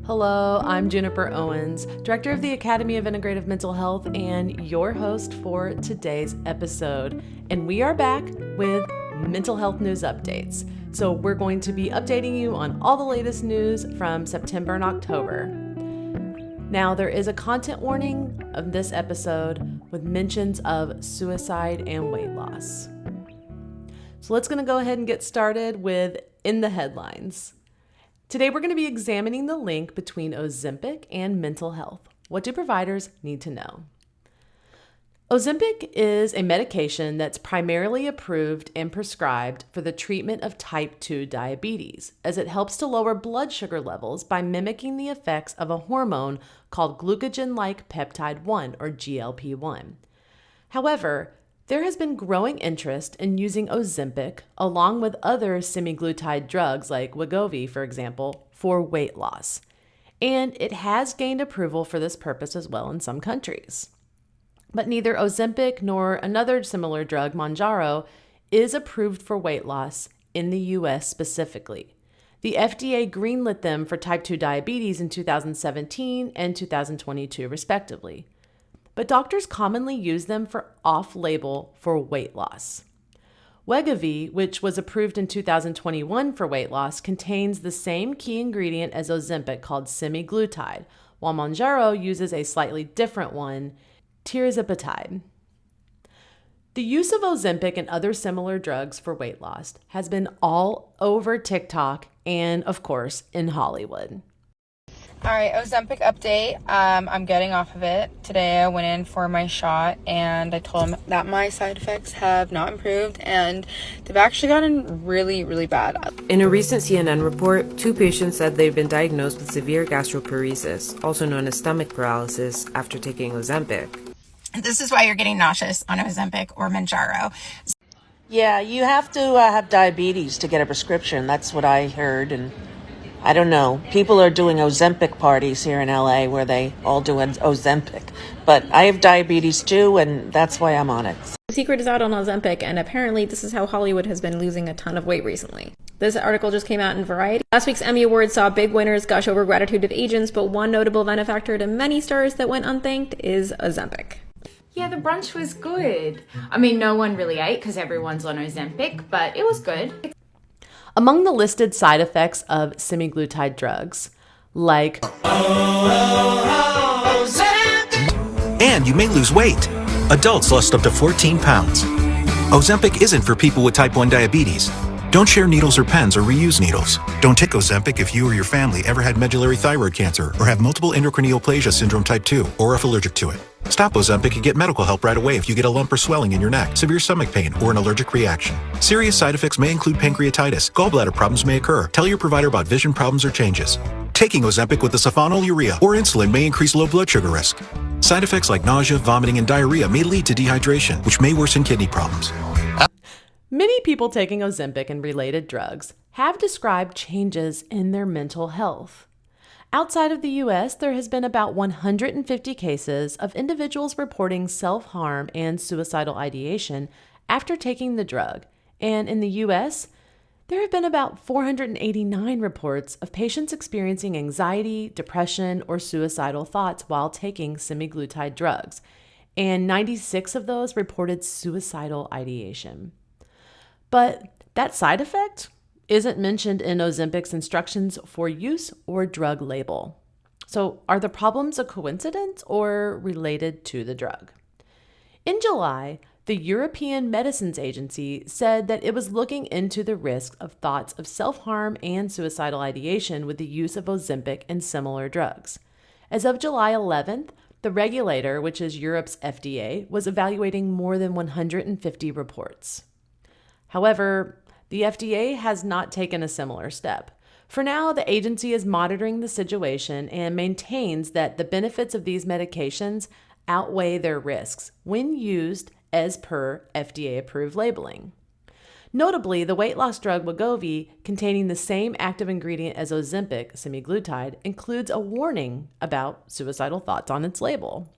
Hello, I'm Juniper Owens, Director of the Academy of Integrative Mental Health and your host for today's episode. And we are back with mental health news updates. So we're going to be updating you on all the latest news from September and October. Now, there is a content warning of this episode with mentions of suicide and weight loss. So let's go ahead and get started with In the Headlines. Today, we're going to be examining the link between Ozempic and mental health. What do providers need to know? Ozempic is a medication that's primarily approved and prescribed for the treatment of type 2 diabetes, as it helps to lower blood sugar levels by mimicking the effects of a hormone called glucagon-like peptide 1, or GLP-1. However, there has been growing interest in using Ozempic along with other semaglutide drugs like Wegovy, for example, for weight loss. And it has gained approval for this purpose as well in some countries. But neither Ozempic nor another similar drug, Mounjaro, is approved for weight loss in the US specifically. The FDA greenlit them for type 2 diabetes in 2017 and 2022, respectively. But doctors commonly use them for off-label for weight loss. Wegovy, which was approved in 2021 for weight loss, contains the same key ingredient as Ozempic called semaglutide, while Mounjaro uses a slightly different one, tirzepatide. The use of Ozempic and other similar drugs for weight loss has been all over TikTok and, of course, in Hollywood. All right, Ozempic update. I'm getting off of it. Today I went in for my shot and I told them that my side effects have not improved and they've actually gotten really, really bad. In a recent CNN report, 2 patients said they've been diagnosed with severe gastroparesis, also known as stomach paralysis, after taking Ozempic. This is why you're getting nauseous on Ozempic or Mounjaro. Yeah, you have to have diabetes to get a prescription. That's what I heard, and I don't know. People are doing Ozempic parties here in LA where they all do Ozempic. But I have diabetes too, and that's why I'm on it. The secret is out on Ozempic, and apparently this is how Hollywood has been losing a ton of weight recently. This article just came out in Variety. Last week's Emmy Awards saw big winners gush over gratitude of agents, but one notable benefactor to many stars that went unthanked is Ozempic. Yeah, the brunch was good. I mean, no one really ate because everyone's on Ozempic, but it was good. Among the listed side effects of semaglutide drugs, like and you may lose weight. Adults lost up to 14 pounds. Ozempic isn't for people with type 1 diabetes. Don't share needles or pens or reuse needles. Don't take Ozempic if you or your family ever had medullary thyroid cancer or have multiple endocrine neoplasia syndrome type 2 or if allergic to it. Stop Ozempic and get medical help right away if you get a lump or swelling in your neck, severe stomach pain, or an allergic reaction. Serious side effects may include pancreatitis. Gallbladder problems may occur. Tell your provider about vision problems or changes. Taking Ozempic with the sulfonylurea or insulin may increase low blood sugar risk. Side effects like nausea, vomiting, and diarrhea may lead to dehydration, which may worsen kidney problems. Many people taking Ozempic and related drugs have described changes in their mental health. Outside of the US, there has been about 150 cases of individuals reporting self-harm and suicidal ideation after taking the drug. And in the US, there have been about 489 reports of patients experiencing anxiety, depression, or suicidal thoughts while taking semaglutide drugs. And 96 of those reported suicidal ideation. But that side effect isn't mentioned in Ozempic's instructions for use or drug label. So are the problems a coincidence or related to the drug? In July, the European Medicines Agency said that it was looking into the risk of thoughts of self-harm and suicidal ideation with the use of Ozempic and similar drugs. As of July 11th, the regulator, which is Europe's FDA, was evaluating more than 150 reports. However, the FDA has not taken a similar step. For now, the agency is monitoring the situation and maintains that the benefits of these medications outweigh their risks when used as per FDA-approved labeling. Notably, the weight loss drug Wegovy, containing the same active ingredient as Ozempic, semaglutide, includes a warning about suicidal thoughts on its label.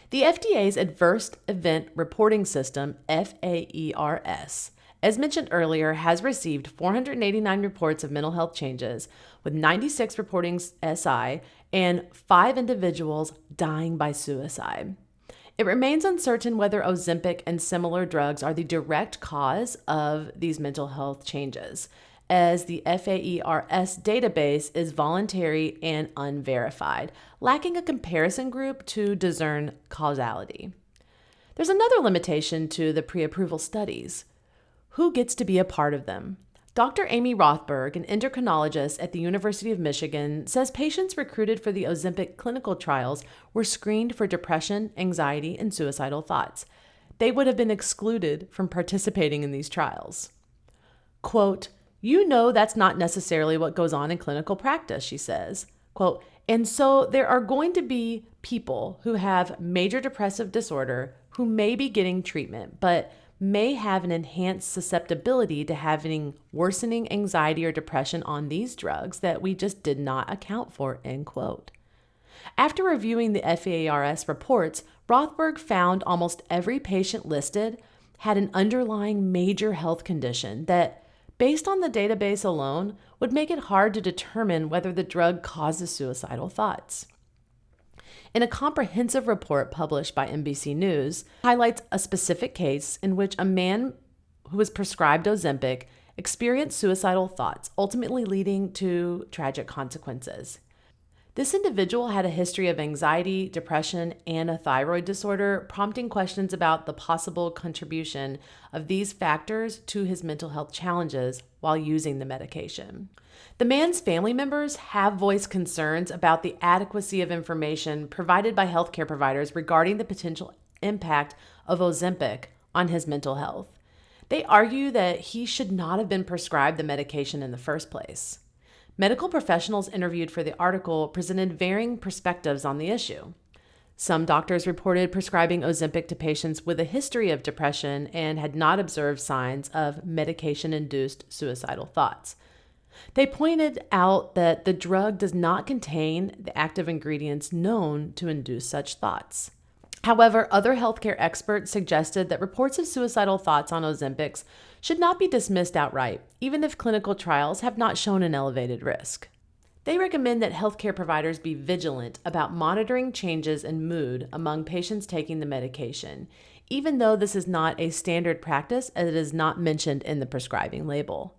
The FDA's Adverse Event Reporting System, FAERS, as mentioned earlier, has received 489 reports of mental health changes, with 96 reporting SI and 5 individuals dying by suicide. It remains uncertain whether Ozempic and similar drugs are the direct cause of these mental health changes, as the FAERS database is voluntary and unverified, lacking a comparison group to discern causality. There's another limitation to the pre-approval studies. Who gets to be a part of them? Dr. Amy Rothberg, an endocrinologist at the University of Michigan, says patients recruited for the Ozempic clinical trials were screened for depression, anxiety, and suicidal thoughts. They would have been excluded from participating in these trials. Quote, "You know that's not necessarily what goes on in clinical practice," she says. Quote, "And so there are going to be people who have major depressive disorder who may be getting treatment, but may have an enhanced susceptibility to having worsening anxiety or depression on these drugs that we just did not account for," end quote. After reviewing the FAERS reports, Rothberg found almost every patient listed had an underlying major health condition that, based on the database alone, would make it hard to determine whether the drug causes suicidal thoughts. In a comprehensive report published by NBC News, highlights a specific case in which a man who was prescribed Ozempic experienced suicidal thoughts, ultimately leading to tragic consequences. This individual had a history of anxiety, depression, and a thyroid disorder, prompting questions about the possible contribution of these factors to his mental health challenges while using the medication. The man's family members have voiced concerns about the adequacy of information provided by healthcare providers regarding the potential impact of Ozempic on his mental health. They argue that he should not have been prescribed the medication in the first place. Medical professionals interviewed for the article presented varying perspectives on the issue. Some doctors reported prescribing Ozempic to patients with a history of depression and had not observed signs of medication-induced suicidal thoughts. They pointed out that the drug does not contain the active ingredients known to induce such thoughts. However, other healthcare experts suggested that reports of suicidal thoughts on Ozempics should not be dismissed outright, even if clinical trials have not shown an elevated risk. They recommend that healthcare providers be vigilant about monitoring changes in mood among patients taking the medication, even though this is not a standard practice as it is not mentioned in the prescribing label.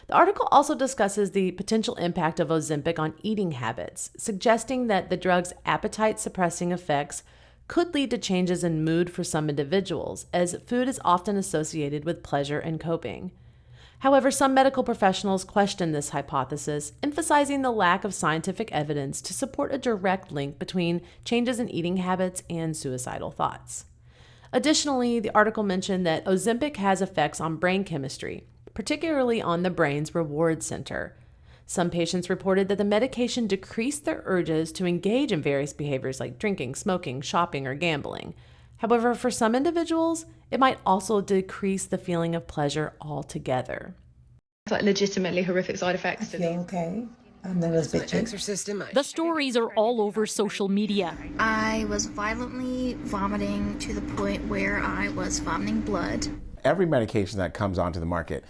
The article also discusses the potential impact of Ozempic on eating habits, suggesting that the drug's appetite-suppressing effects could lead to changes in mood for some individuals, as food is often associated with pleasure and coping. However, some medical professionals question this hypothesis, emphasizing the lack of scientific evidence to support a direct link between changes in eating habits and suicidal thoughts. Additionally, the article mentioned that Ozempic has effects on brain chemistry, particularly on the brain's reward center. Some patients reported that the medication decreased their urges to engage in various behaviors like drinking, smoking, shopping, or gambling. However, for some individuals, it might also decrease the feeling of pleasure altogether. Like legitimately horrific side effects to these. Okay. And then there's The stories are all over social media. I was violently vomiting to the point where I was vomiting blood. Every medication that comes onto the market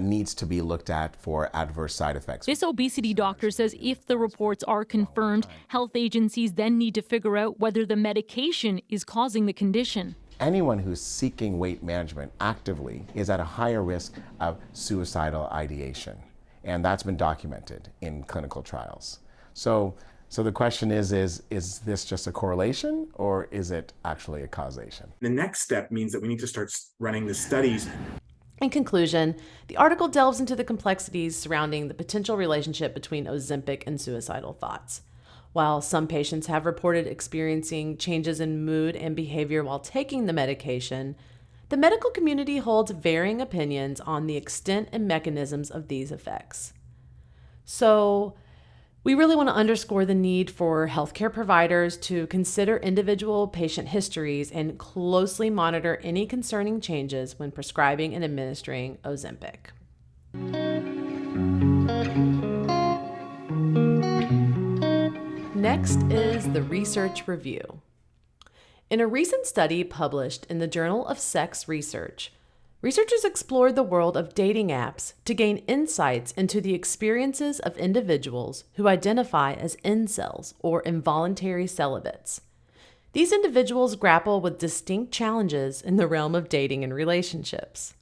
needs to be looked at for adverse side effects. This obesity doctor says if the reports are confirmed, health agencies then need to figure out whether the medication is causing the condition. Anyone who's seeking weight management actively is at a higher risk of suicidal ideation, and that's been documented in clinical trials. So the question is this just a correlation, or is it actually a causation? The next step means that we need to start running the studies. In conclusion, the article delves into the complexities surrounding the potential relationship between Ozempic and suicidal thoughts. While some patients have reported experiencing changes in mood and behavior while taking the medication, the medical community holds varying opinions on the extent and mechanisms of these effects. So, we really want to underscore the need for healthcare providers to consider individual patient histories and closely monitor any concerning changes when prescribing and administering Ozempic. Next is the research review. In a recent study published in the Journal of Sex Research, Researchers explored the world of dating apps to gain insights into the experiences of individuals who identify as incels or involuntary celibates. These individuals grapple with distinct challenges in the realm of dating and relationships.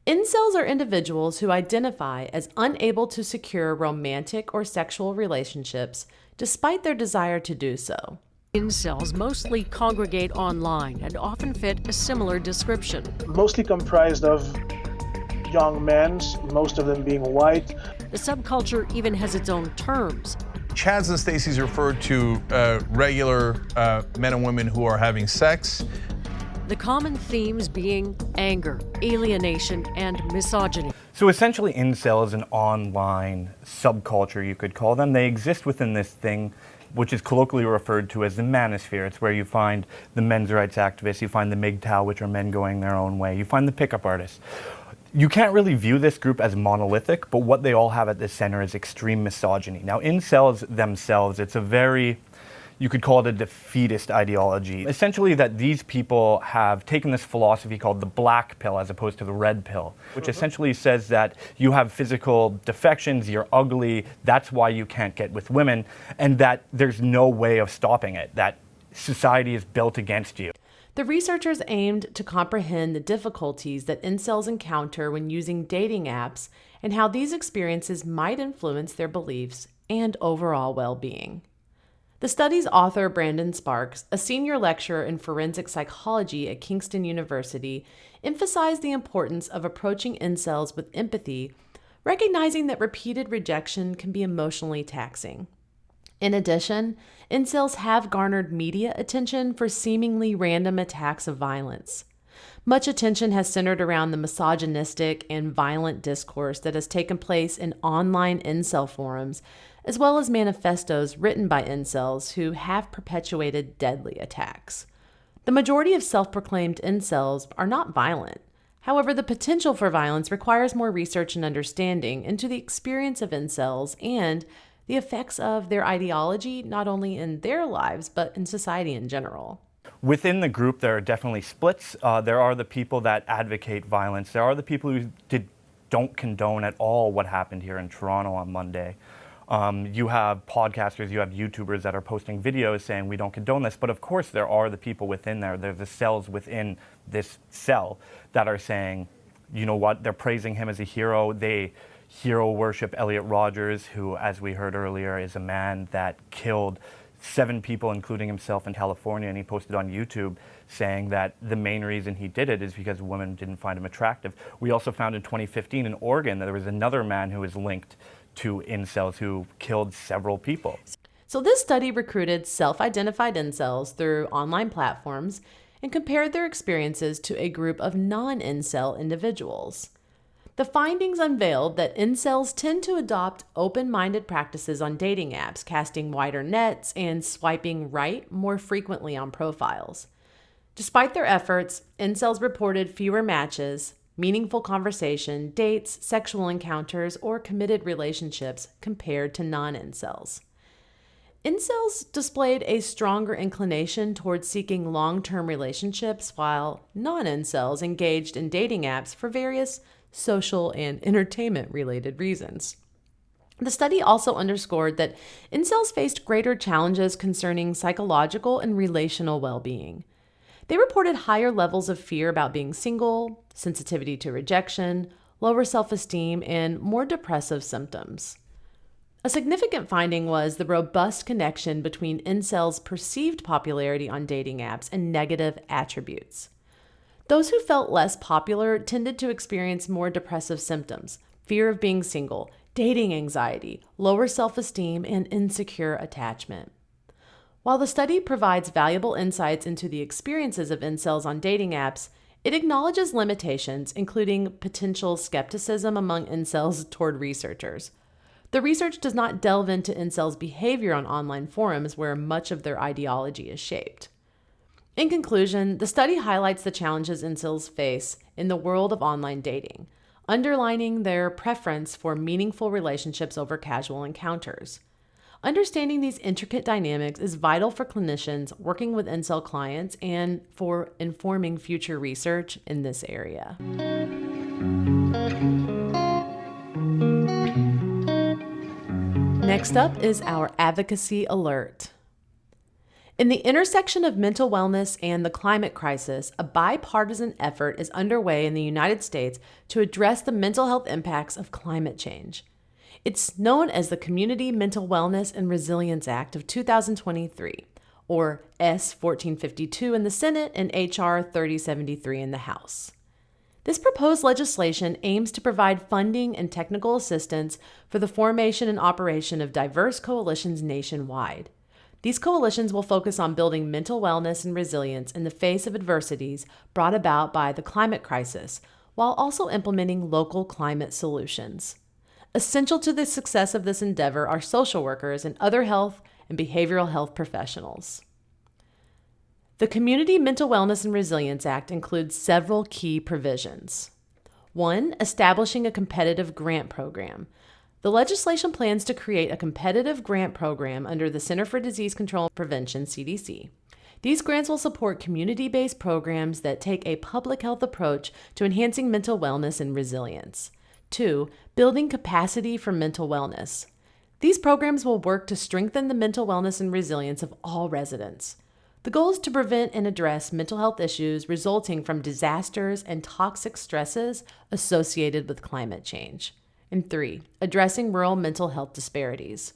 Incels are individuals who identify as unable to secure romantic or sexual relationships despite their desire to do so. Incels mostly congregate online and often fit a similar description. Mostly comprised of young men, most of them being white. The subculture even has its own terms. Chads and Stacy's refer to regular men and women who are having sex. The common themes being anger, alienation, and misogyny. So essentially, incel is an online subculture, you could call them. They exist within this thing, which is colloquially referred to as the manosphere. It's where you find the men's rights activists, you find the MGTOW, which are men going their own way, you find the pickup artists. You can't really view this group as monolithic, but what they all have at the center is extreme misogyny. Now, incels themselves, it's a very, you could call it a defeatist ideology. Essentially that these people have taken this philosophy called the black pill as opposed to the red pill, which essentially says that you have physical defections, you're ugly, that's why you can't get with women, and that there's no way of stopping it, that society is built against you. The researchers aimed to comprehend the difficulties that incels encounter when using dating apps and how these experiences might influence their beliefs and overall well-being. The study's author, Brandon Sparks, a senior lecturer in forensic psychology at Kingston University, emphasized the importance of approaching incels with empathy, recognizing that repeated rejection can be emotionally taxing. In addition, incels have garnered media attention for seemingly random attacks of violence. Much attention has centered around the misogynistic and violent discourse that has taken place in online incel forums, as well as manifestos written by incels who have perpetuated deadly attacks. The majority of self-proclaimed incels are not violent. However, the potential for violence requires more research and understanding into the experience of incels and the effects of their ideology, not only in their lives, but in society in general. Within the group, there are definitely splits. There are the people that advocate violence. There are the people who don't condone at all what happened here in Toronto on Monday. You have podcasters, you have YouTubers that are posting videos saying we don't condone this, but of course there are the people within there, there's the cells within this cell that are saying, you know what, they're praising him as a hero. They hero worship Elliot Rodgers, who, as we heard earlier, is a man that killed 7 people, including himself, in California, and he posted on YouTube saying that the main reason he did it is because women didn't find him attractive. We also found in 2015 in Oregon that there was another man who was linked to incels who killed several people. So this study recruited self-identified incels through online platforms and compared their experiences to a group of non-incel individuals. The findings unveiled that incels tend to adopt open-minded practices on dating apps, casting wider nets and swiping right more frequently on profiles. Despite their efforts, incels reported fewer matches, meaningful conversation, dates, sexual encounters, or committed relationships compared to non-incels. Incels displayed a stronger inclination towards seeking long-term relationships, while non-incels engaged in dating apps for various social and entertainment-related reasons. The study also underscored that incels faced greater challenges concerning psychological and relational well-being. They reported higher levels of fear about being single, sensitivity to rejection, lower self-esteem, and more depressive symptoms. A significant finding was the robust connection between incels' perceived popularity on dating apps and negative attributes. Those who felt less popular tended to experience more depressive symptoms, fear of being single, dating anxiety, lower self-esteem, and insecure attachment. While the study provides valuable insights into the experiences of incels on dating apps, it acknowledges limitations, including potential skepticism among incels toward researchers. The research does not delve into incels' behavior on online forums where much of their ideology is shaped. In conclusion, the study highlights the challenges incels face in the world of online dating, underlining their preference for meaningful relationships over casual encounters. Understanding these intricate dynamics is vital for clinicians working with incel clients and for informing future research in this area. Next up is our Advocacy Alert. In the intersection of mental wellness and the climate crisis, a bipartisan effort is underway in the United States to address the mental health impacts of climate change. It's known as the Community Mental Wellness and Resilience Act of 2023, or S 1452 in the Senate and HR 3073 in the House. This proposed legislation aims to provide funding and technical assistance for the formation and operation of diverse coalitions nationwide. These coalitions will focus on building mental wellness and resilience in the face of adversities brought about by the climate crisis, while also implementing local climate solutions. Essential to the success of this endeavor are social workers and other health and behavioral health professionals. The Community Mental Wellness and Resilience Act includes several key provisions. 1. Establishing a competitive grant program. The legislation plans to create a competitive grant program under the Center for Disease Control and Prevention, CDC. These grants will support community-based programs that take a public health approach to enhancing mental wellness and resilience. 2. Building capacity for mental wellness. These programs will work to strengthen the mental wellness and resilience of all residents. The goal is to prevent and address mental health issues resulting from disasters and toxic stresses associated with climate change. And 3, addressing rural mental health disparities.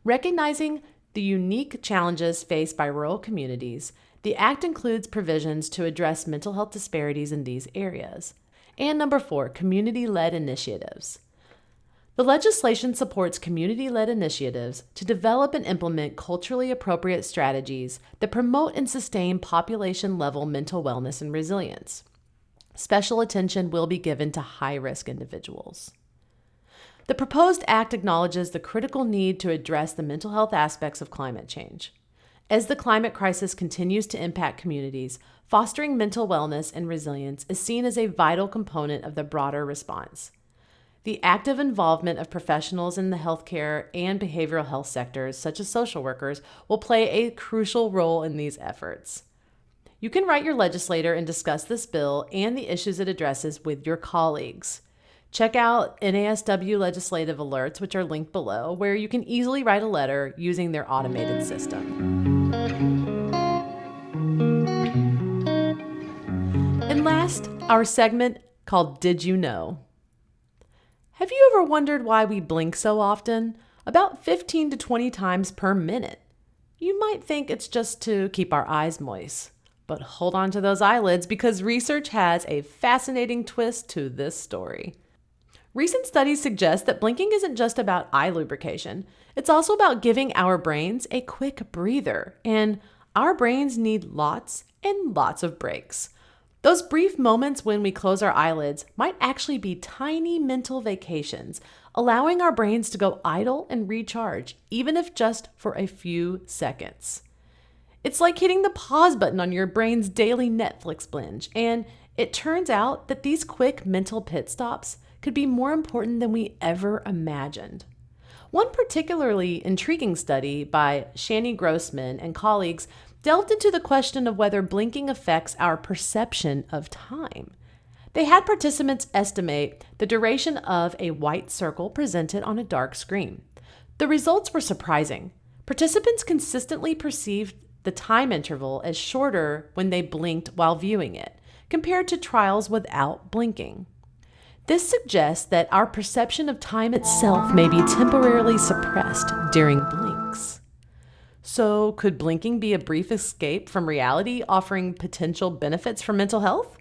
Recognizing the unique challenges faced by rural communities, the Act includes provisions to address mental health disparities in these areas. And 4, community-led initiatives. The legislation supports community-led initiatives to develop and implement culturally appropriate strategies that promote and sustain population-level mental wellness and resilience. Special attention will be given to high-risk individuals. The proposed act acknowledges the critical need to address the mental health aspects of climate change. As the climate crisis continues to impact communities, fostering mental wellness and resilience is seen as a vital component of the broader response. The active involvement of professionals in the healthcare and behavioral health sectors, such as social workers, will play a crucial role in these efforts. You can write your legislator and discuss this bill and the issues it addresses with your colleagues. Check out NASW legislative alerts, which are linked below, where you can easily write a letter using their automated system. And last, our segment called Did You Know? Have you ever wondered why we blink so often? About 15 to 20 times per minute. You might think it's just to keep our eyes moist. But hold on to those eyelids because research has a fascinating twist to this story. Recent studies suggest that blinking isn't just about eye lubrication. It's also about giving our brains a quick breather. And our brains need lots and lots of breaks. Those brief moments when we close our eyelids might actually be tiny mental vacations, allowing our brains to go idle and recharge, even if just for a few seconds. It's like hitting the pause button on your brain's daily Netflix binge, and it turns out that these quick mental pit stops could be more important than we ever imagined. One particularly intriguing study by Shani Grossman and colleagues delved into the question of whether blinking affects our perception of time. They had participants estimate the duration of a white circle presented on a dark screen. The results were surprising. Participants consistently perceived the time interval as shorter when they blinked while viewing it, compared to trials without blinking. This suggests that our perception of time itself may be temporarily suppressed during blinks. So, could blinking be a brief escape from reality, offering potential benefits for mental health?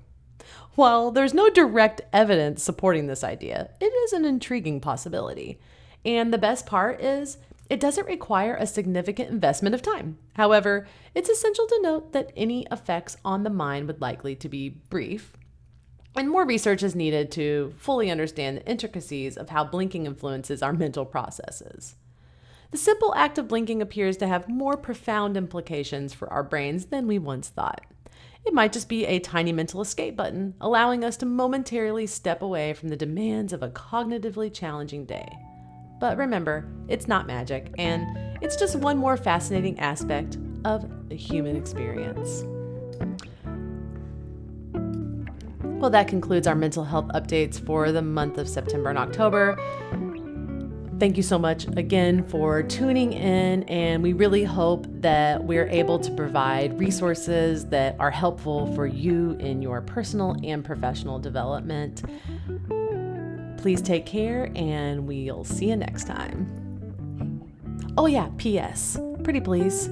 While there's no direct evidence supporting this idea, it is an intriguing possibility. And the best part is, it doesn't require a significant investment of time. However, it's essential to note that any effects on the mind would likely to be brief, and more research is needed to fully understand the intricacies of how blinking influences our mental processes. The simple act of blinking appears to have more profound implications for our brains than we once thought. It might just be a tiny mental escape button, allowing us to momentarily step away from the demands of a cognitively challenging day. But remember, it's not magic, and it's just one more fascinating aspect of the human experience. Well, that concludes our mental health updates for the month of September and October. Thank you so much again for tuning in, and we really hope that we're able to provide resources that are helpful for you in your personal and professional development. Please take care, and we'll see you next time. Oh yeah, P.S. Pretty please,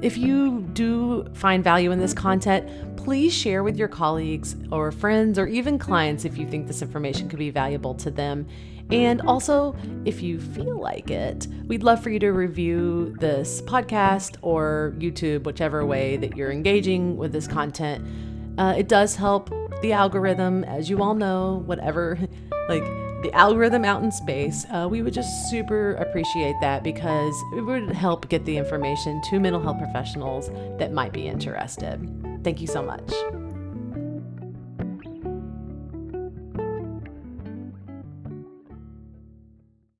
if you do find value in this content, please share with your colleagues or friends or even clients if you think this information could be valuable to them. And also, if you feel like it, we'd love for you to review this podcast or YouTube, whichever way that you're engaging with this content. It does help the algorithm, as you all know, whatever, like the algorithm out in space. We would just super appreciate that because it would help get the information to mental health professionals that might be interested. Thank you so much.